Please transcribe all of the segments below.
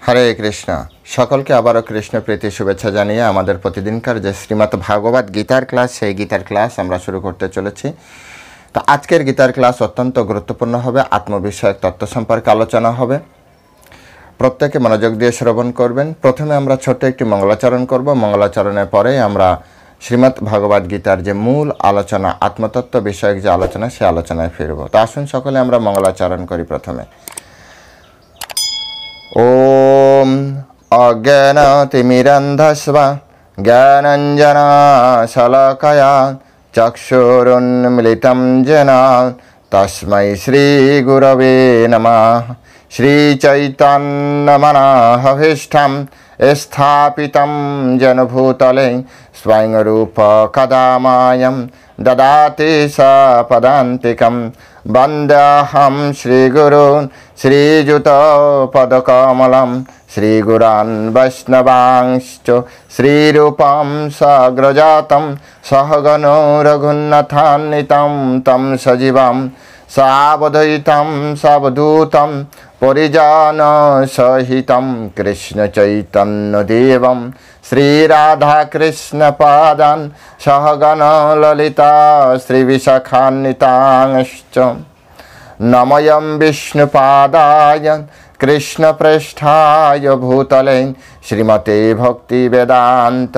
হরে কৃষ্ণ। সকলকে আবারও কৃষ্ণ প্রীতি শুভেচ্ছা জানিয়ে আমাদের প্রতিদিনকার যে শ্রীমদ্ ভাগবত গীতার ক্লাস, সেই গীতার ক্লাস আমরা শুরু করতে চলেছি। তো আজকের গীতার ক্লাস অত্যন্ত গুরুত্বপূর্ণ হবে। আত্মবিষয়ক তত্ত্ব সম্পর্কে আলোচনা হবে। প্রত্যেকে মনোযোগ দিয়ে শ্রবণ করবেন। প্রথমে আমরা ছোট্ট একটি মঙ্গলাচরণ করব। মঙ্গলাচরণের পরে আমরা শ্রীমদ্ ভাগবত গীতার যে মূল আলোচনা, আত্মতত্ত্ব বিষয়ক যে আলোচনা, সে আলোচনায় ফিরব। তো আসুন সকলে আমরা মঙ্গলাচরণ করি। প্রথমে ওম অজ্ঞানতিমিরন্ধস্ব জ্ঞানাঞ্জনশলাকয়া চক্ষুরুন্মিলিतं येन তস্मै শ্রীগুরবে নমঃ। শ্রীচৈতন্যমনঃভীষ্টং স্থাপিतं येन भूतले स्वयं रूप कदा मायं ददाति सपदान्तिकं। वन्देऽहं श्रीगुरून् श्रीयुतपदकमलं श्रीगुरान् वैष्णवांश्च श्रीरूपं साग्रजातं सहगनो रघुनाथान्वितं तं सजीवं सावधूतं सावधूतं परिजनसहितं कृष्णचैतन्यदेवं श्रीराधाकृष्णपादान् सहगण ललिता श्रीविशाखान्वितांश्च। नमयं विष्णुपादाय कृष्णप्रेष्ठाय भूतले श्रीमते भक्तिवेदान्त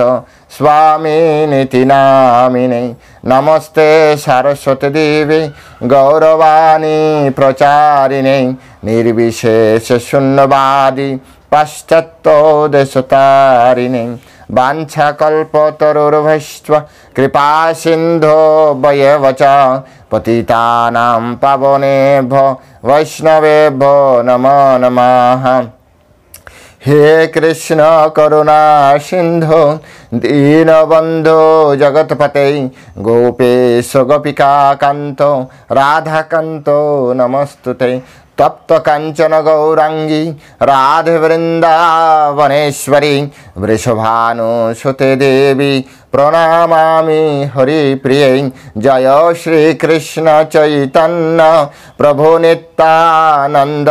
स्वामिनिति नामिने। नमस्ते सरस्वती देवी गौरवाणी प्रचारिणे निर्विशेषशून्यवादी पाश्चात्त्यदेशतारिणे। वाञ्छाकल्पतरुर्भैश्च कृपासिन्धो वयेव च पतितानां पावनेभ्यो वैष्णवेभ्यो नमो नमः। हे कृष्ण करुणा सिन्धो दीनबन्धो जगत्पते गोपेश गोपिकान्तो राधाकान्तो नमस्तुते। तप्त कांचन गौरांगी राधे वृंदावनेश्वरी वृषभानुसुते देवी प्रणमामि हरिप्रिये। जय श्री कृष्ण चैतन्य प्रभु नित्यानंद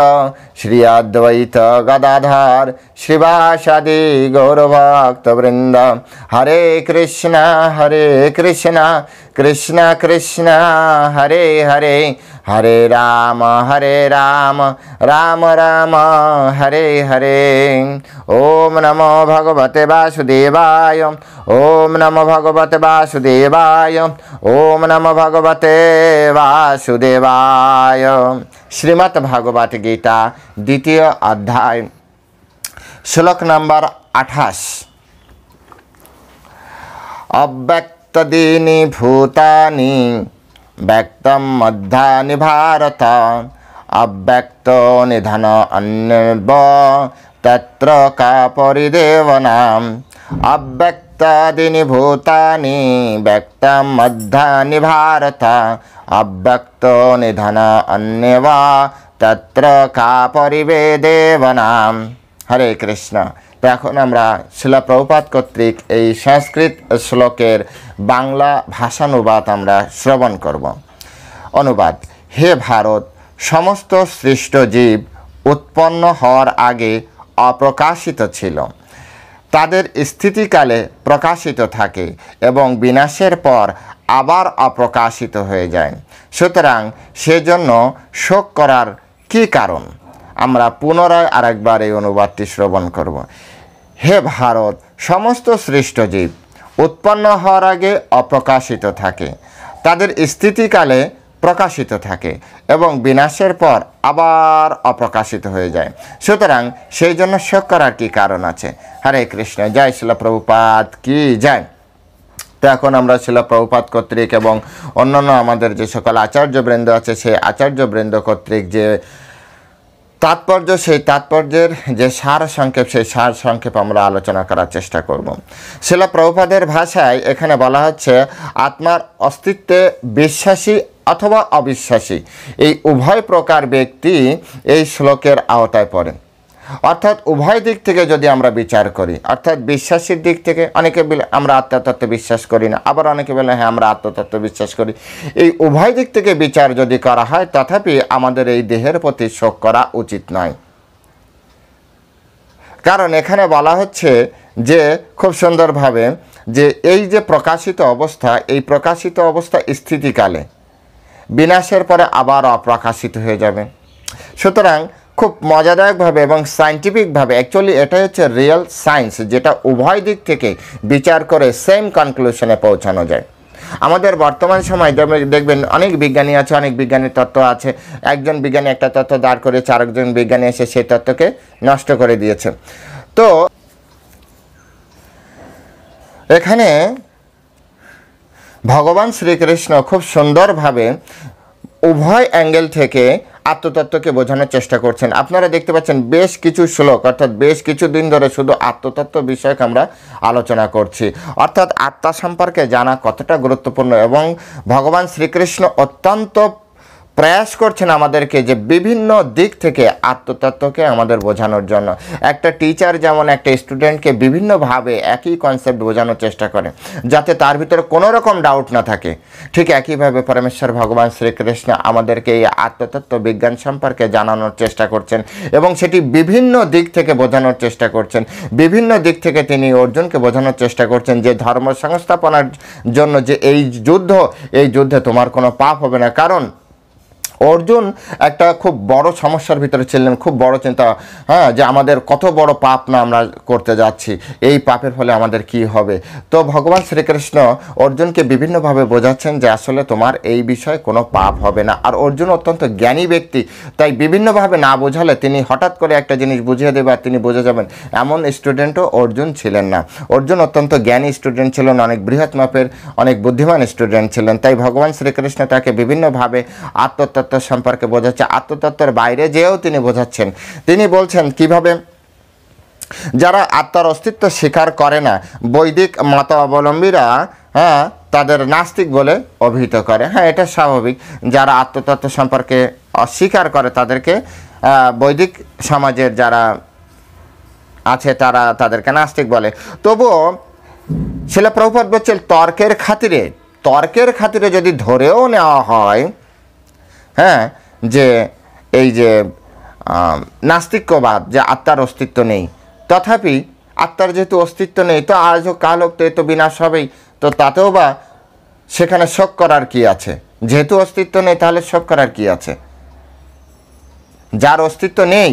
श्री अद्वैत गदाधर श्रीवासादि गौरभक्तवृंद। हरे कृष्ण कृष्ण कृष्ण हरे हरे हरे राम राम राम हरे हरे। ओम नमो भगवते वासुदेवाय ओम नमो भगवते वासुदेवाय ओम नमो भगवते वासुदेवाय। श्रीमद् भागवत गीता द्वितीय अध्याय श्लोक नंबर 28। अव्यक्तदीनि भूतानि व्यक्तं मध्यानि भारत अव्यक्तो निधन अन्यव तत्र का परिदेवनाम्। अव्यक्तादीनि भूतानि व्यक्तं मध्यानि भारत अव्यक्तो निधन अन्यव तत्र का परिदेवनाम्। हरे कृष्ण। तो এখন আমরা শিলা প্রভুপাদ কর্তৃক এই সংস্কৃত শ্লোকের বাংলা ভাষানুবাদ আমরা শ্রবণ করব। অনুবাদ। হে ভারত, সমস্ত সৃষ্ট জীব উৎপন্ন হওয়ার আগে অপ্রকাশিত ছিল, তাদের স্থিতিকালে প্রকাশিত থাকে এবং বিনাশের পর আবার অপ্রকাশিত হয়ে যায়। সুতরাং সেজন্য শোক করার কী কারণ? আমরা পুনরায় আরেকবার এই অনুবাদটি শ্রবণ করব। হে ভারত, সমস্ত সৃষ্ট জীব উৎপন্ন হওয়ার আগে অপ্রকাশিত থাকে, তাদের স্থিতিকালে প্রকাশিত থাকে এবং বিনাশের পর আবার অপ্রকাশিত হয়ে যায়। সুতরাং সেই জন্য শোক করার কী কারণ আছে? হরে কৃষ্ণ। জয় শিলা প্রভুপাদ কি জয়। তো এখন আমরা শিলা প্রভুপাদ কর্তৃক এবং অন্যান্য আমাদের যে সকল আচার্যবৃন্দ আছে, সেই আচার্যবৃন্দ কর্তৃক যে তাৎপর্য, সেই তাৎপর্যের যে সার সংক্ষেপ, সেই সার সংক্ষেপ আমরা আলোচনা করার চেষ্টা করব। শিলা প্রভুপাদের ভাষায় এখানে বলা হচ্ছে আত্মার অস্তিত্বে বিশ্বাসী অথবা অবিশ্বাসী এই উভয় প্রকার ব্যক্তি এই শ্লোকের আওতায় পড়ে। অর্থাৎ উভয় দিক থেকে যদি আমরা বিচার করি, অর্থাৎ বিশ্বাসের দিক থেকে অনেকে বলে আমরা আত্মতত্ত্বে বিশ্বাস করি না, আবার অনেকে বলে হ্যাঁ আমরা আত্মতত্ত্বে বিশ্বাস করি। এই উভয় দিক থেকে বিচার যদি করা হয়, তথাপি আমাদের এই দেহের প্রতি শোক করা উচিত নয়। কারণ এখানে বলা হচ্ছে যে খুব সুন্দরভাবে যে এই যে প্রকাশিত অবস্থা, এই প্রকাশিত অবস্থা স্থিতিকালে বিনাশের পরে আবার অপ্রকাশিত হয়ে যাবে। সুতরাং খুব মজাদায়কভাবে এবং সায়েন্টিফিকভাবে, অ্যাকচুয়ালি এটাই হচ্ছে রিয়েল সায়েন্স, যেটা উভয় দিক থেকে বিচার করে সেম কনক্লুশনে পৌঁছানো যায়। আমাদের বর্তমান সময় দেখবেন অনেক বিজ্ঞানী আছে, অনেক বিজ্ঞানীর তত্ত্ব আছে। একজন বিজ্ঞানী একটা তত্ত্ব দাঁড় করেছে, আরেকজন বিজ্ঞানী এসে সেই তত্ত্বকে নষ্ট করে দিয়েছে। তো এখানে ভগবান শ্রীকৃষ্ণ খুব সুন্দরভাবে উভয় অ্যাঙ্গেল থেকে আত্মতত্ত্বকে বোঝানোর চেষ্টা করছেন। আপনারা দেখতে পাচ্ছেন বেশ কিছু শ্লোক, অর্থাৎ বেশ কিছু দিন ধরে শুধু আত্মতত্ত্ব বিষয়ক আমরা আলোচনা করছি। অর্থাৎ আত্মা সম্পর্কে জানা কতটা গুরুত্বপূর্ণ, এবং ভগবান শ্রীকৃষ্ণ অত্যন্ত প্রয়াস করছেন আমাদেরকে যে বিভিন্ন দিক থেকে আত্মতত্ত্বকে আমাদের বোঝানোর জন্য। একটা টিচার যেমন একটা স্টুডেন্টকে বিভিন্নভাবে একই কনসেপ্ট বোঝানোর চেষ্টা করে যাতে তার ভিতরে কোনো রকম ডাউট না থাকে, ঠিক একইভাবে পরমেশ্বর ভগবান শ্রীকৃষ্ণ আমাদেরকে এই আত্মতত্ত্ব বিজ্ঞান সম্পর্কে জানানোর চেষ্টা করছেন, এবং সেটি বিভিন্ন দিক থেকে বোঝানোর চেষ্টা করছেন। বিভিন্ন দিক থেকে তিনি অর্জুনকে বোঝানোর চেষ্টা করছেন যে ধর্ম সংস্থাপনার জন্য যে এই যুদ্ধে তোমার কোনো পাপ হবে না। কারণ অর্জুন একটা খুব বড় সমস্যার ভিতরে ছিলেন, খুব বড় চিন্তা, যে আমাদের কত বড় পাপ না আমরা করতে যাচ্ছি, এই পাপের ফলে আমাদের কি হবে। তো ভগবান শ্রীকৃষ্ণ অর্জুনকে বিভিন্নভাবে বোঝাচ্ছেন যে আসলে তোমার এই বিষয়ে কোনো পাপ হবে না। আর অর্জুন অত্যন্ত জ্ঞানী ব্যক্তি, তাই বিভিন্নভাবে না বোঝালে তিনি হঠাৎ করে একটা জিনিস বুঝিয়ে দেবে আর তিনি বুঝে যাবেন, এমন স্টুডেন্টও অর্জুন ছিলেন না। অর্জুন অত্যন্ত জ্ঞানী স্টুডেন্ট ছিলেন, অনেক বৃহৎ মাপের, অনেক বুদ্ধিমান স্টুডেন্ট ছিলেন। তাই ভগবান শ্রীকৃষ্ণ তাকে বিভিন্নভাবে আত্মতত্ত্ব সম্পর্কে বোঝাচ্ছে, আত্মতত্ত্বের বাইরে যেও তিনি বোঝাচ্ছেন। তিনি বলছেন কিভাবে যারা আত্মার অস্তিত্ব স্বীকার করে না, বৈদিক মতাবলম্বীরা তাদের নাস্তিক বলে অভিহিত করে। এটা স্বাভাবিক, যারা আত্মতত্ত্ব সম্পর্কে অস্বীকার করে তাদেরকে বৈদিক সমাজের যারা আছে তারা তাদেরকে নাস্তিক বলে। তবুও শিলা প্রভুপাদ বলছেন তর্কের খাতিরে যদি ধরেও নেওয়া হয় যে এই যে নাস্তিক্যবাদ, যে আত্মার অস্তিত্ব নেই, তথাপি আত্মার যেহেতু অস্তিত্ব নেই তো আজ হোক কাল হোক তো এ তো বিনাশ হবেই, তো তাতেও বা সেখানে শোক করার কি আছে? যেহেতু অস্তিত্ব নেই তাহলে শোক করার কি আছে? যার অস্তিত্ব নেই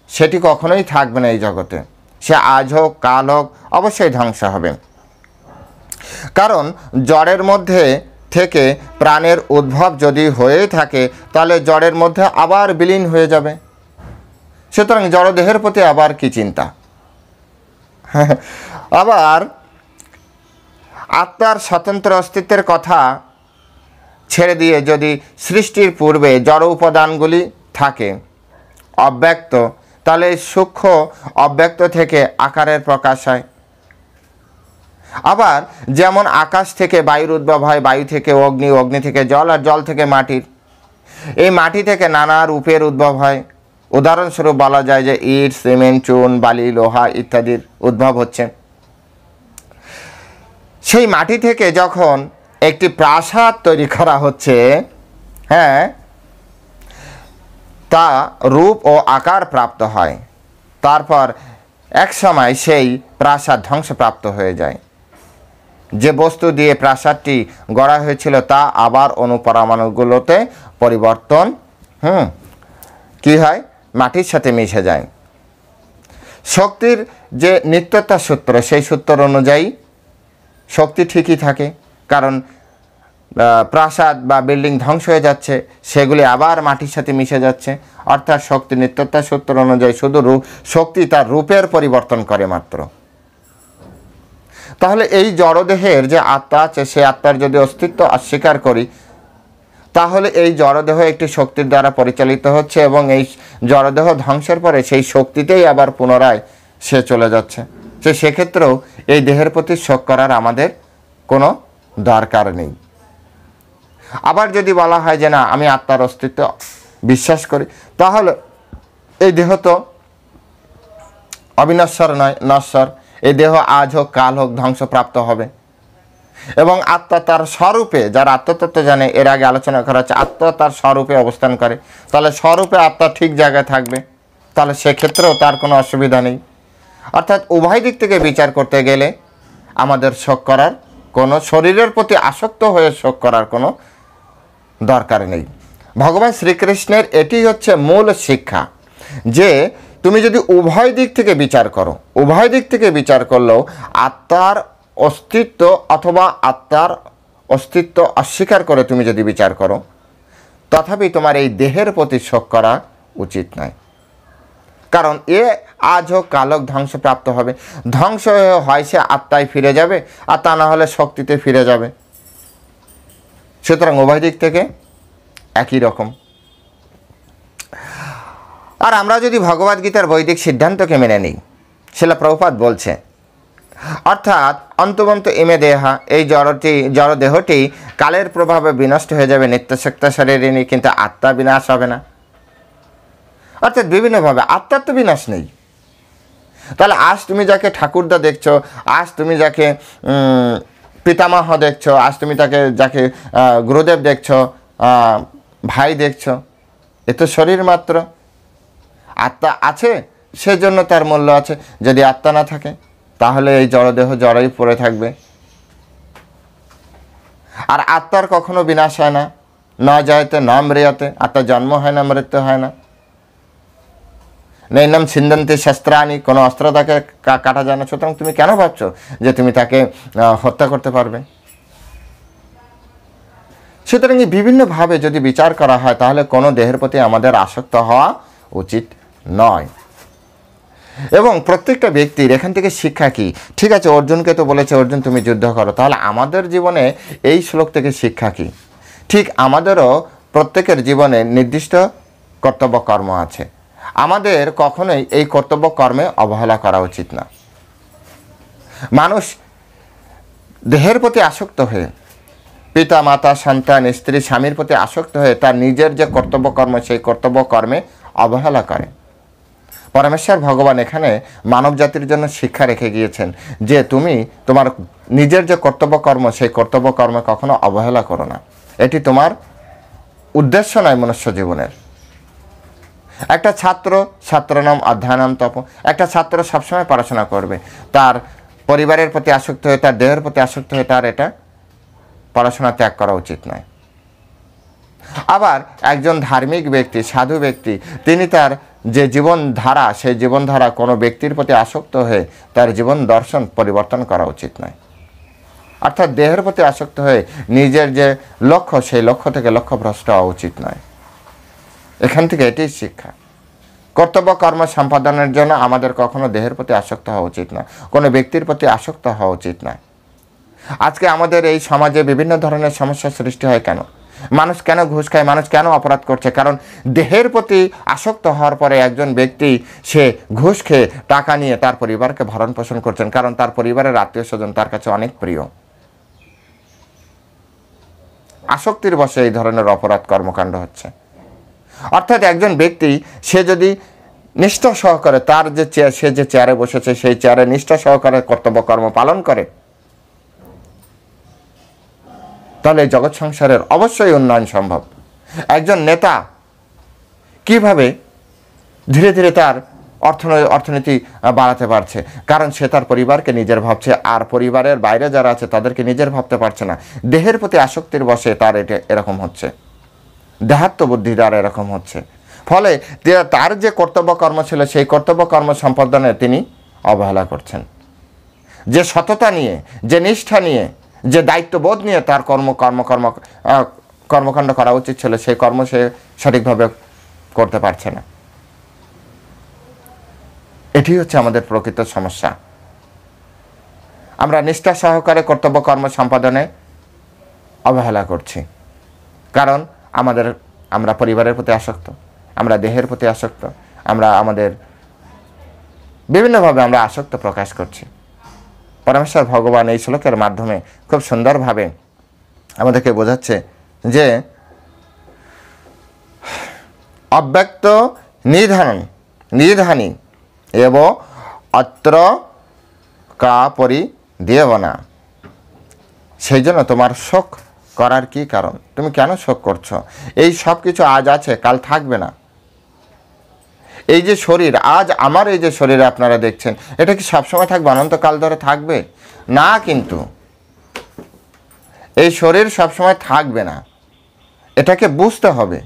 সেটি কখনোই থাকবে না এই জগতে, সে আজ হোক কাল হোক অবশ্যই ধ্বংস হবে। কারণ জড়ের মধ্যে থেকে প্রাণের উদ্ভব যদি হয়েই থাকে তাহলে জড়ের মধ্যে আবার বিলীন হয়ে যাবে। সুতরাং জড়দেহের প্রতি আবার কি চিন্তা? আবার আত্মার স্বতন্ত্র অস্তিত্বের কথা ছেড়ে দিয়ে যদি সৃষ্টির পূর্বে জড় উপাদানগুলি থাকে অব্যক্ত, তাহলে সূক্ষ্ম অব্যক্ত থেকে আকারের প্রকাশ হয়। আবার যেমন আকাশ থেকে বায়ুর উদ্ভব হয়, বায়ু থেকে অগ্নি, অগ্নি থেকে জল, আর জল থেকে মাটির, এই মাটি থেকে নানা রূপের উদ্ভব হয়। উদাহরণস্বরূপ বলা যায় যে ইট, সিমেন্ট, চুন, বালি, লোহা ইত্যাদির উদ্ভব হচ্ছে। সেই মাটি থেকে যখন একটি প্রাসাদ তৈরি করা হচ্ছে, তা রূপ ও আকার প্রাপ্ত হয়, তারপর এক সময় সেই প্রাসাদ ধ্বংসপ্রাপ্ত হয়ে যায়। যে বস্তু দিয়ে প্রাসাদটি গড়া হয়েছিল তা আবার অণুপরমাণুগুলোতে পরিবর্তন কি হয়, মাটির সাথে মিশে যায়। শক্তির যে নিত্যতা সূত্র, সেই সূত্র অনুযায়ী শক্তি ঠিকই থাকে, কারণ প্রাসাদ বা বিল্ডিং ধ্বংস হয়ে যাচ্ছে, সেগুলি আবার মাটির সাথে মিশে যাচ্ছে। অর্থাৎ শক্তি নিত্যতা সূত্র অনুযায়ী শুধু শক্তি তার রূপের পরিবর্তন করে মাত্র। তাহলে এই জড়দেহের যে আত্মা আছে, সেই আত্মার যদি অস্তিত্ব অস্বীকার করি তাহলে এই জড়দেহ একটি শক্তির দ্বারা পরিচালিত হচ্ছে, এবং এই জড়দেহ ধ্বংসের পরে সেই শক্তিতেই আবার পুনরায় সে চলে যাচ্ছে। সেক্ষেত্রেও এই দেহের প্রতি শোক করার আমাদের কোনো দরকার নেই। আবার যদি বলা হয় যে না, আমি আত্মার অস্তিত্ব বিশ্বাস করি, তাহলে এই দেহ তো অবিনশ্বর নয়, নশ্বর। এই দেহ আজ হোক কাল হোক ধ্বংসপ্রাপ্ত হবে, এবং আত্মা তার স্বরূপে, যারা আত্মতত্ত্ব জানে, এর আগে আলোচনা করা হচ্ছে, আত্মা তার স্বরূপে অবস্থান করে, তাহলে স্বরূপে আত্মা ঠিক জায়গায় থাকবে, তাহলে সেক্ষেত্রেও তার কোনো অসুবিধা নেই। অর্থাৎ উভয় দিক থেকে বিচার করতে গেলে আমাদের শোক করার কোনো, শরীরের প্রতি আসক্ত হয়ে শোক করার কোনো দরকার নেই। ভগবান শ্রীকৃষ্ণের এটি হচ্ছে মূল শিক্ষা, যে তুমি যদি উভয় দিক থেকে বিচার করো, উভয় দিক থেকে বিচার করলেও আত্মার অস্তিত্ব অথবা আত্মার অস্তিত্ব অস্বীকার করে তুমি যদি বিচার করো, তথাপি তোমার এই দেহের প্রতি শোক করা উচিত নয়। কারণ এ আজ হোক কাল হোক ধ্বংসপ্রাপ্ত হবে, ধ্বংস হয় সে আত্মায় ফিরে যাবে, আর তা না হলে শক্তিতে ফিরে যাবে। সুতরাং উভয় দিক থেকে একই রকম। আর আমরা যদি ভগবদ্গীতার বৈদিক সিদ্ধান্তকে মেনে নিই, শিলা প্রভুপাদ বলছে, অর্থাৎ অন্তবন্ত ইমে দেহা, এই জড়দেহটি কালের প্রভাবে বিনষ্ট হয়ে যাবে, নিত্যশক্ত শরীরিণী, কিন্তু আত্মা বিনাশ হবে না। অর্থাৎ বিভিন্নভাবে আত্মার তো বিনাশ নেই। তাহলে আজ তুমি যাকে ঠাকুরদা দেখছো, আজ তুমি যাকে পিতামহ দেখছো, আজ তুমি যাকে গুরুদেব দেখছো, ভাই দেখছো, এ তো শরীর মাত্র। আত্মা আছে সেজন্য তার মূল্য আছে। যদি আত্মা না থাকে তাহলে এই জড়দেহ জড়ই পড়ে থাকবে। আর আত্মার কখনো বিনাশ হয় না, না যায়তে না মৃয়তে, আত্মার জন্ম হয় না, মৃত্যু হয় না। নৈনম ছিন্দন্তি শস্ত্রাণি, কোনো অস্ত্র তাকে কাটা যায় না। সুতরাং তুমি কেন ভাবছো যে তুমি তাকে হত্যা করতে পারবে? সুতরাং এই বিভিন্নভাবে যদি বিচার করা হয় তাহলে কোনো দেহের প্রতি আমাদের আসক্ত হওয়া উচিত নয়। এবং প্রত্যেকটা ব্যক্তির এখান থেকে শিক্ষা কি? ঠিক আছে, অর্জুনকে তো বলেছে অর্জুন তুমি যুদ্ধ করো, তাহলে আমাদের জীবনে এই শ্লোক থেকে শিক্ষা কি? ঠিক আমাদেরও প্রত্যেকের জীবনে নির্দিষ্ট কর্তব্য কর্ম আছে। আমাদের কখনোই এই কর্তব্য কর্মে অবহেলা করা উচিত না। মানুষ দেহের প্রতি আসক্ত হয়ে, পিতা মাতা সন্তান স্ত্রী স্বামীর প্রতি আসক্ত হয়ে তার নিজের যে কর্তব্য কর্ম, সেই কর্তব্য কর্মে অবহেলা করে। পরমেশ্বর ভগবান এখানে মানব জাতির জন্য শিক্ষা রেখে গিয়েছেন যে তুমি তোমার নিজের যে কর্তব্য কর্ম, সেই কর্তব্য কর্মে কখনো অবহেলা করো না। এটি তোমার উদ্দেশ্য নয় মনুষ্য জীবনের। একটা ছাত্র নাম অধ্যয়নাম তপ, একটা ছাত্র সবসময় পড়াশোনা করবে, তার পরিবারের প্রতি আসক্ত হয়ে, তার দেহের প্রতি আসক্ত হয়ে তার এটা পড়াশোনা ত্যাগ করা উচিত নয়। আবার একজন ধার্মিক ব্যক্তি, সাধু ব্যক্তি, তিনি তার যে জীবনধারা, সেই জীবনধারা কোনো ব্যক্তির প্রতি আসক্ত হয়ে তার জীবন দর্শন পরিবর্তন করা উচিত নয়। অর্থাৎ দেহের প্রতি আসক্ত হয়ে নিজের যে লক্ষ্য, সেই লক্ষ্য থেকে লক্ষ্যভ্রষ্ট হওয়া উচিত নয়। এখান থেকে এটি শিক্ষা। কর্তব্য কর্ম সম্পাদনের জন্য আমাদের কখনো দেহের প্রতি আসক্ত হওয়া উচিত না, কোনো ব্যক্তির প্রতি আসক্ত হওয়া উচিত নয়। আজকে আমাদের এই সমাজে বিভিন্ন ধরনের সমস্যার সৃষ্টি হয় কেন? মানুষ কেন ঘুষ খায়, মানুষ কেন অপরাধ করছে? কারণ দেহের প্রতি আসক্ত হওয়ার পরে একজন ব্যক্তি সে ঘুষ খেয়ে টাকা নিয়ে তার পরিবারকে ভরণ পোষণ করছেন, কারণ তার পরিবারের আত্মীয় স্বজন তার কাছে অনেক প্রিয়। আসক্তির বশে এই ধরনের অপরাধ কর্মকাণ্ড হচ্ছে। অর্থাৎ একজন ব্যক্তি সে যদি নিষ্ঠা সহকারে তার যে সে যে চেয়ারে বসেছে সেই চেয়ারে নিষ্ঠা সহকারে কর্তব্য কর্ম পালন করে, তাহলে জগৎ সংসারের অবশ্যই উন্নয়ন সম্ভব। একজন নেতা কিভাবে ধীরে ধীরে তার অর্থনীতি বাড়াতে পারছে? কারণ সে তার পরিবারকে নিজের ভাবছে, আর পরিবারের বাইরে যারা আছে তাদেরকে নিজের ভাবতে পারছে না। দেহের প্রতি আসক্তির বশে তার এটা এরকম হচ্ছে, দেহাত্ম বুদ্ধি দ্বারা এরকম হচ্ছে। ফলে তার যে কর্তব্য কর্ম ছিল সেই কর্তব্য কর্ম সম্পাদনে তিনি অবহেলা করছেন। যে সততা নিয়ে, যে নিষ্ঠা নিয়ে, যে দায়িত্ববোধ নিয়ে তার কর্মকাণ্ড করা উচিত ছিল, সেই কর্ম সে সঠিকভাবে করতে পারছে না। এটি হচ্ছে আমাদের প্রকৃত সমস্যা। আমরা নিষ্ঠা সহকারে কর্তব্য কর্ম সম্পাদনে অবহেলা করছি, কারণ আমরা পরিবারের প্রতি আসক্ত, আমরা দেহের প্রতি আসক্ত, আমরা আমাদের বিভিন্নভাবে আমরা আসক্ত প্রকাশ করছি। পরমেশ্বর ভগবান এই শ্লোকের মাধ্যমে খুব সুন্দরভাবে আমাদেরকে বোঝাচ্ছে যে অব্যক্ত নিধানী এব অত্র কা পরিদেবনা। সেই জন্য তোমার শোক করার কি কারণ? তুমি কেন শোক করছো? এই সব কিছু আজ আছে, কাল থাকবে না। এই যে শরীর, আজ আমার এই যে শরীরে আপনারা দেখছেন, এটা কি সবসময় থাকবে, অনন্তকাল ধরে থাকবে না? কিন্তু এই শরীর সবসময় থাকবে না, এটাকে বুঝতে হবে।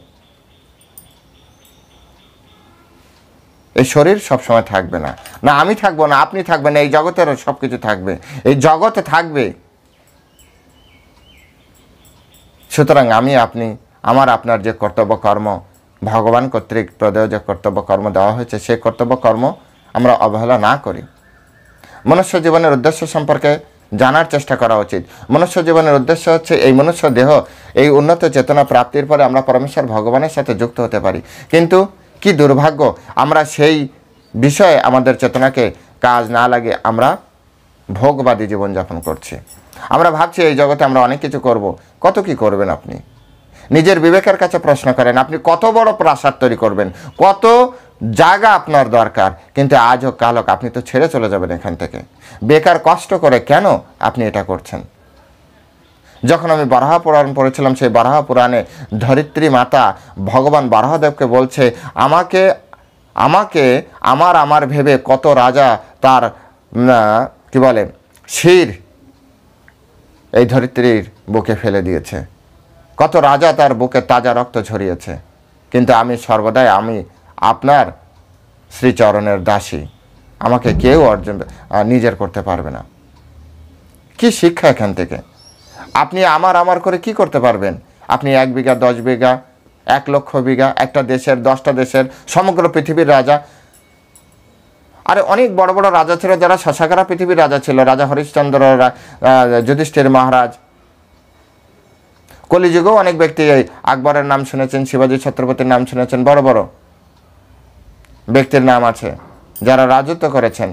এই শরীর সবসময় থাকবে না, না আমি থাকবো না, আপনি থাকবেন না, এই জগতেরও সব কিছু থাকবে, এই জগতে থাকবে। সুতরাং আমি আপনি, আমার আপনার যে কর্তব্য কর্ম, ভগবান কর্তৃক প্রদেয় যে কর্তব্য কর্ম দেওয়া হয়েছে, সেই কর্তব্য কর্ম আমরা অবহেলা না করি। মনুষ্য জীবনের উদ্দেশ্য সম্পর্কে জানার চেষ্টা করা উচিত। মনুষ্য জীবনের উদ্দেশ্য হচ্ছে এই মনুষ্য দেহ, এই উন্নত চেতনা প্রাপ্তির পরে আমরা পরমেশ্বর ভগবানের সাথে যুক্ত হতে পারি। কিন্তু কি দুর্ভাগ্য, আমরা সেই বিষয়ে আমাদের চেতনাকে কাজ না লাগে আমরা ভোগবাদী জীবনযাপন করছি। আমরা ভাবছি এই জগতে আমরা অনেক কিছু করব। কত কি করবেন আপনি? নিজের বিবেকের কাছে প্রশ্ন করেন, আপনি কত বড় প্রাসাদ তৈরি করবেন, কত জায়গা আপনার দরকার, কিন্তু আজ হোক কাল হোক আপনি তো ছেড়ে চলে যাবেন এখান থেকে। বেকার কষ্ট করে কেন আপনি এটা করছেন? যখন আমি বারাহ পুরাণ পড়েছিলাম, সেই বারাহ পুরাণে ধরিত্রী মাতা ভগবান বারাহদেবকে বলছে, আমাকে আমাকে আমার ভেবে কত রাজা তার কি বলে শির এই ধরিত্রীর বুকে ফেলে দিয়েছে, কত রাজা তার বুকে তাজা রক্ত ঝরিয়েছে, কিন্তু আমি সর্বদাই আমি আপনার শ্রীচরণের দাসী, আমাকে কেউ নিজের করতে পারবে না। কি শিক্ষা এখান থেকে? আপনি আমার করে কি করতে পারবেন? আপনি 1 বিঘা 10 বিঘা 1 লক্ষ বিঘা, একটা দেশের 10টা দেশের সমগ্র পৃথিবীর রাজা। আরে অনেক বড় বড় রাজা ছিল যারা শশাকারা পৃথিবীর রাজা ছিল, রাজা হরিশ্চন্দ্র, যুধিষ্ঠির মহারাজ। কলিযুগেও অনেক ব্যক্তি, আকবরের নাম শুনেছেন, শিবাজী ছত্রপতির নাম শুনেছেন, বড় বড় ব্যক্তির নাম আছে যারা রাজত্ব করেছেন।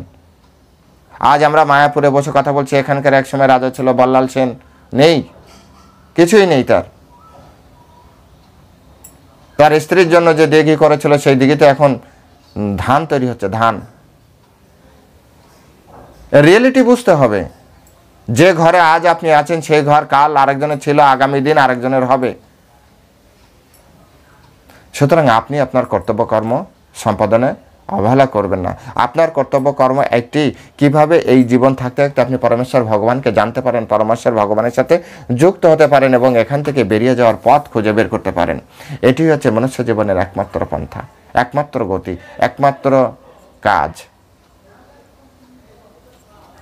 আজ আমরা মায়াপুরে বসে কথা বলছি, এখানকার এক সময় রাজা ছিল বল্লাল সেন, নেই, কিছুই নেই। তার স্ত্রীর জন্য যে দিঘি করেছিল, সেই দিঘিতে এখন ধান তৈরি হচ্ছে, ধান। রিয়েলিটি বুঝতে হবে। যে ঘরে আজ আপনি আছেন সেই ঘর কাল আরেকজনের ছিল, আগামী দিন আরেকজনের হবে। সুতরাং আপনি আপনার কর্তব্য কর্ম সম্পাদনে অবহেলা করবেন না। আপনার কর্তব্য কর্ম একটি, কিভাবে এই জীবন থাকতে থাকতে আপনি পরমেশ্বর ভগবানকে জানতে পারেন, পরমেশ্বর ভগবানের সাথে যুক্ত হতে পারেন এবং এখান থেকে বেরিয়ে যাওয়ার পথ খুঁজে বের করতে পারেন। এটি হচ্ছে মনুষ্য জীবনের একমাত্র পন্থা, একমাত্র গতি, একমাত্র কাজ।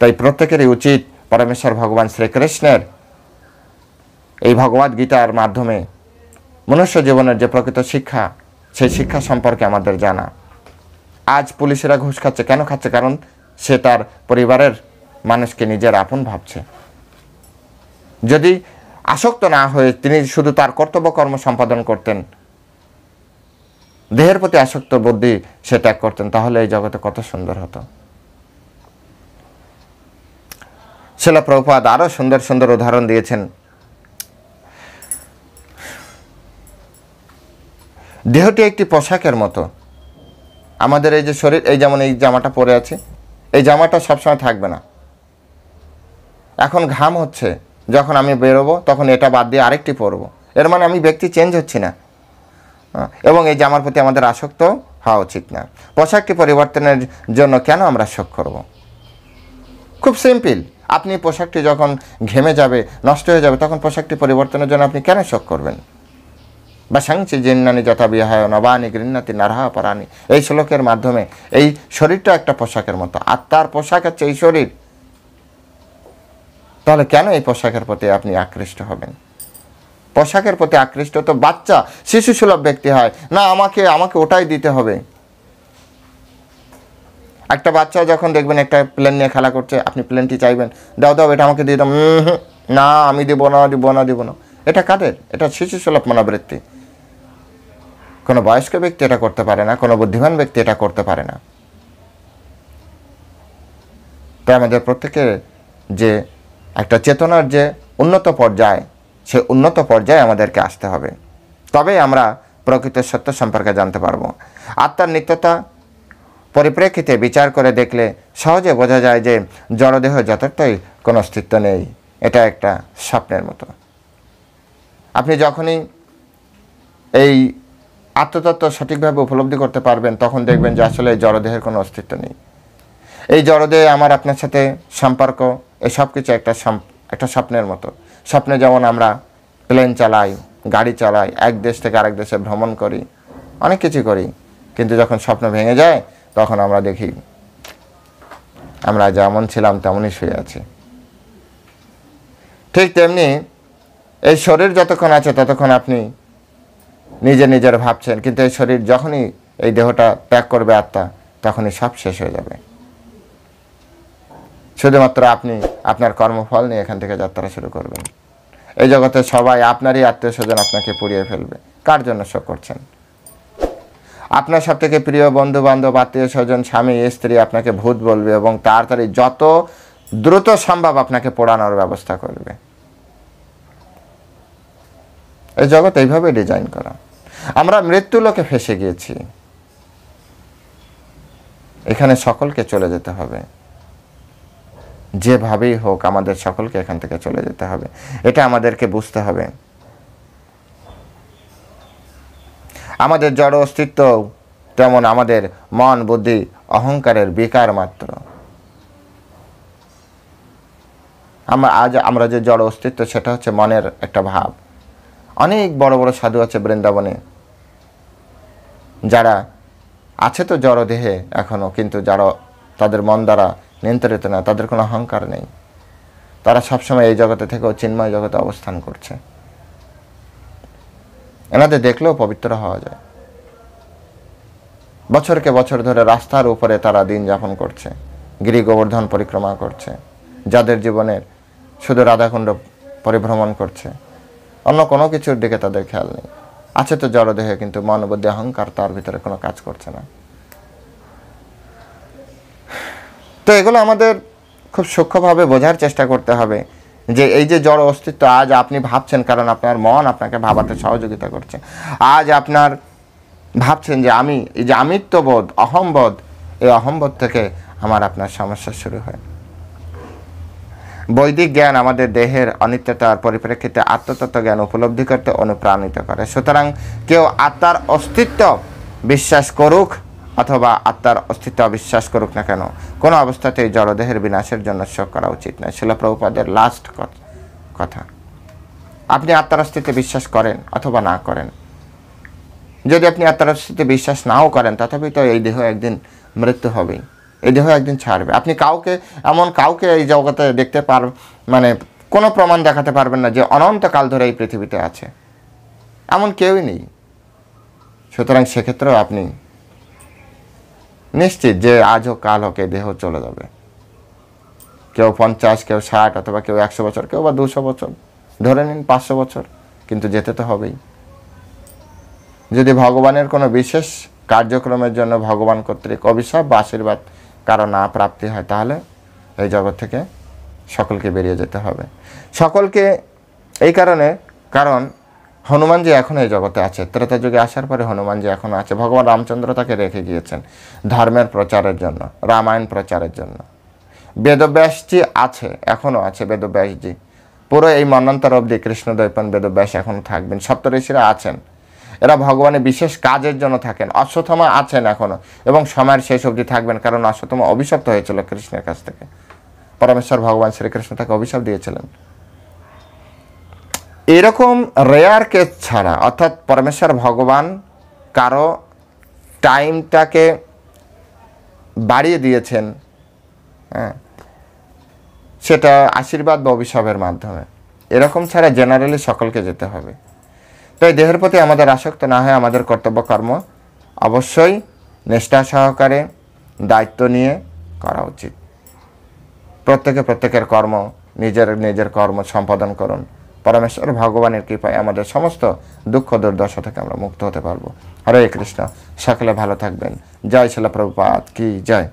তাই প্রত্যেকেরই উচিত পরমেশ্বর ভগবান শ্রীকৃষ্ণের এই ভগবদ গীতার মাধ্যমে মনুষ্য জীবনের যে প্রকৃত শিক্ষা, সেই শিক্ষা সম্পর্কে আমাদের জানা। আজ পুলিশেরা ঘুষ খাচ্ছে, কেন খাচ্ছে? কারণ সে তার পরিবারের মানুষকে নিজের আপন ভাবছে। যদি আসক্ত না হয়ে তিনি শুধু তার কর্তব্য কর্ম সম্পাদন করতেন, দেহের প্রতি আসক্ত বুদ্ধি সে ত্যাগ করতেন, তাহলে এই জগতে কত সুন্দর হতো। শিলা প্রভুপাদ আরো সুন্দর সুন্দর উদাহরণ দিয়েছেন। দেহটি একটি পোশাকের মতো। আমাদের এই যে শরীর, এই যেমন এই জামাটা পরে আছে, এই জামাটা সবসময় থাকবে না। এখন ঘাম হচ্ছে, যখন আমি বেরোবো তখন এটা বাদ দিয়ে আরেকটি পরবো, এর মানে আমি ব্যক্তি চেঞ্জ হচ্ছি না। এবং এই জামার প্রতি আমাদের আসক্ত হওয়া উচিত না। পোশাকটি পরিবর্তনের জন্য কেন আমরা শোক করব? খুব সিম্পল। আপনি পোশাকটি যখন ঘেমে যাবে, নষ্ট হয়ে যাবে, তখন পোশাকটি পরিবর্তনের জন্য আপনি কেন শোক করবেন? বা সাংচি জিন্নানি যথা বিহায় নবানি গৃহ্ণাতি নারহা পরানি, এই শ্লোকের মাধ্যমে এই শরীরটা একটা পোশাকের মতো, আত্মার পোশাক হচ্ছে এই শরীর। তাহলে কেন এই পোশাকের প্রতি আপনি আকৃষ্ট হবেন? পোশাকের প্রতি আকৃষ্ট তো বাচ্চা, শিশু সুলভ ব্যক্তি হয় না, আমাকে ওটাই দিতে হবে। একটা বাচ্চা যখন দেখবেন একটা প্লেন নিয়ে খেলা করছে, আপনি প্লেনটি চাইবেন, দাও এটা আমাকে দিয়ে দাও, না আমি দিব না। এটা কাদের? এটা শিশু সুলভ মনোবৃত্তি। কোনো বয়স্ক ব্যক্তি এটা করতে পারে না, কোনো বুদ্ধিমান ব্যক্তি এটা করতে পারে না। তাই আমাদের প্রত্যেকের যে একটা চেতনার যে উন্নত পর্যায়, সে উন্নত পর্যায়ে আমাদেরকে আসতে হবে, তবেই আমরা প্রকৃত সত্য সম্পর্কে জানতে পারবো। আত্মার নিত্যতা পরিপ্রেক্ষিতে বিচার করে দেখলে সহজে বোঝা যায় যে জড়দেহ যথার্থই কোনো অস্তিত্ব নেই, এটা একটা স্বপ্নের মতো। আপনি যখনই এই আত্মতত্ত্ব সঠিকভাবে উপলব্ধি করতে পারবেন, তখন দেখবেন যে আসলে এই জড়দেহের কোনো অস্তিত্ব নেই। এই জড়দেহে আমার আপনার সাথে সম্পর্ক, এই সব কিছু একটা স্বপ্নের মতো। স্বপ্নে যেমন আমরা প্লেন চালাই, গাড়ি চালাই, এক দেশ থেকে আরেক দেশে ভ্রমণ করি, অনেক কিছু করি, কিন্তু যখন স্বপ্ন ভেঙে যায় তখন আমরা দেখি আমরা যেমন ছিলাম তেমনই শুয়ে আছি। ঠিক তেমনি এই শরীর যতক্ষণ আছে ততক্ষণ আপনি নিজের ভাবছেন, কিন্তু এই শরীর যখনই এই দেহটা ত্যাগ করবে আত্মা, তখনই সব শেষ হয়ে যাবে। শুধুমাত্র আপনি আপনার কর্মফল নিয়ে এখান থেকে যাত্রা শুরু করবেন। এই জগতে সবাই আপনারই আত্মীয় স্বজন আপনাকে পুড়িয়ে ফেলবে। কার জন্য শোক করছেন? আপনার সব থেকে প্রিয় বন্ধু বান্ধব, আত্মীয় স্বজন, স্বামী স্ত্রী আপনাকে ভূত বলবে এবং তাড়াতাড়ি যত দ্রুত সম্ভব আপনাকে পোড়ানোর ব্যবস্থা করবে। এই জগৎ এইভাবে ডিজাইন করা। আমরা মৃত্যু লোকে ফেসে গিয়েছি। এখানে সকলকে চলে যেতে হবে, যেভাবেই হোক আমাদের সকলকে এখান থেকে চলে যেতে হবে। এটা আমাদেরকে বুঝতে হবে। আমাদের জড় অস্তিত্ব তেমন আমাদের মন, বুদ্ধি, অহংকারের বিকার মাত্র। আমরা যে জড় অস্তিত্ব, সেটা হচ্ছে মনের একটা ভাব। অনেক বড় বড় সাধু আছে বৃন্দাবনে, যারা আছে তো জড় দেহে এখনো, কিন্তু যারা তাদের মন দ্বারা নিয়ন্ত্রিত না, তাদের কোনো অহংকার নেই। তারা সবসময় এই জগতে থেকেও চিন্ময় জগতে অবস্থান করছে। এনাদের দেখলেও পবিত্র হওয়া যায়। বছরকে বছর ধরে রাস্তার উপরে তারা দিন যাপন করছে, গিরি গোবর্ধন পরিক্রমা করছে, যাদের জীবনের শুধু রাধাকুণ্ড পরিভ্রমণ করছে, অন্য কোনো কিছুর দিকে তাদের খেয়াল নেই। আছে তো জড়দেহে, কিন্তু মন, বুদ্ধি, অহংকার তার ভিতরে কোনো কাজ করছে না। তো এগুলো আমাদের খুব সূক্ষ্মভাবে বোঝার চেষ্টা করতে হবে যে এই যে জড় অস্তিত্ব আজ আপনি ভাবছেন, কারণ আপনার মন আপনাকে ভাবাতে সহযোগিতা করছে। আজ আপনার ভাবছেন যে আমি, এই যে আমিত্ববোধ, অহম্বোধ, এই অহম্বোধ থেকে আমার আপনার সমস্যা শুরু হয়। বৈদিক জ্ঞান আমাদের দেহের অনিত্যতার পরিপ্রেক্ষিতে আত্মতত্ত্ব জ্ঞান উপলব্ধি করতে অনুপ্রাণিত করে। সুতরাং কেউ আত্মার অস্তিত্ব বিশ্বাস করুক অথবা আত্মার অস্তিত্ব অবিশ্বাস করুক না কেন, কোনো অবস্থাতেই জড়দেহের বিনাশের জন্য শোক করা উচিত নয়। শিল প্রভুপাদের লাস্ট কথা। আপনি আত্মার অস্তিত্বে বিশ্বাস করেন অথবা না করেন, যদি আপনি আত্মার অস্তিত্বে বিশ্বাস নাও করেন, তথাপি তো এই দেহ একদিন মৃত্যু হবেই, এই দেহ একদিন ছাড়বে। আপনি এমন কাউকে এই জগতে দেখতে মানে কোনো প্রমাণ দেখাতে পারবেন না যে অনন্তকাল ধরে এই পৃথিবীতে আছে, এমন কেউই নেই। সুতরাং সেক্ষেত্রেও আপনি নিশ্চিত যে আজ হোক কাল হোক এই দেহ চলে যাবে। কেউ 50, কেউ 60, অথবা কেউ 100 বছর, কেউ বা 200 বছর, ধরে নিন 500 বছর, কিন্তু যেতে তো হবেই। যদি ভগবানের কোনো বিশেষ কার্যক্রমের জন্য ভগবান কর্তৃক অভিশাপ বা আশীর্বাদ কারো না প্রাপ্তি হয়, তাহলে এই জগৎ থেকে সকলকে বেরিয়ে যেতে হবে। সকলকে এই কারণ হনুমানজি এখন এই জগতে আছে। ত্রেতা যুগে আসার পরে হনুমানজি এখনও আছে। ভগবান রামচন্দ্র তাকে রেখে গিয়েছেন ধর্মের প্রচারের জন্য, রামায়ণ প্রচারের জন্য। বেদব্যাসজি আছে, এখনও আছে বেদব্যাসজি। পুরো এই মন্বন্তর অবধি কৃষ্ণদ্বৈপায়ন বেদব্যাস এখনও থাকবেন। সপ্তঋষিরা আছেন, এরা ভগবানের বিশেষ কাজের জন্য থাকেন। অশ্বত্থামা আছেন এখনও এবং সময়ের শেষ অবধি থাকবেন, কারণ অশ্বত্থামা অভিশপ্ত হয়েছিল কৃষ্ণের কাছ থেকে। পরমেশ্বর ভগবান শ্রীকৃষ্ণ তাকে অভিশাপ দিয়েছিলেন। এরকম রেয়ার কেস ছাড়া, অর্থাৎ পরমেশ্বর ভগবান কারো টাইমটাকে বাড়িয়ে দিয়েছেন, হ্যাঁ, সেটা আশীর্বাদ বা অভিশাপের মাধ্যমে, এরকম ছাড়া জেনারেলি সকলকে যেতে হবে। তাই দেহের প্রতি আমাদের আসক্ত না হয়ে আমাদের কর্তব্য কর্ম অবশ্যই নিষ্ঠা সহকারে দায়িত্ব নিয়ে করা উচিত। প্রত্যেকের কর্ম নিজের কর্ম সম্পাদন করুন। পরমেশ্বর ভগবানের কৃপায় আমাদের সমস্ত দুঃখ দুর্দশা থেকে আমরা মুক্ত হতে পারবো। হরে কৃষ্ণ। সকলে ভালো থাকবেন। জয় শিল প্রভুপাদ কি জয়।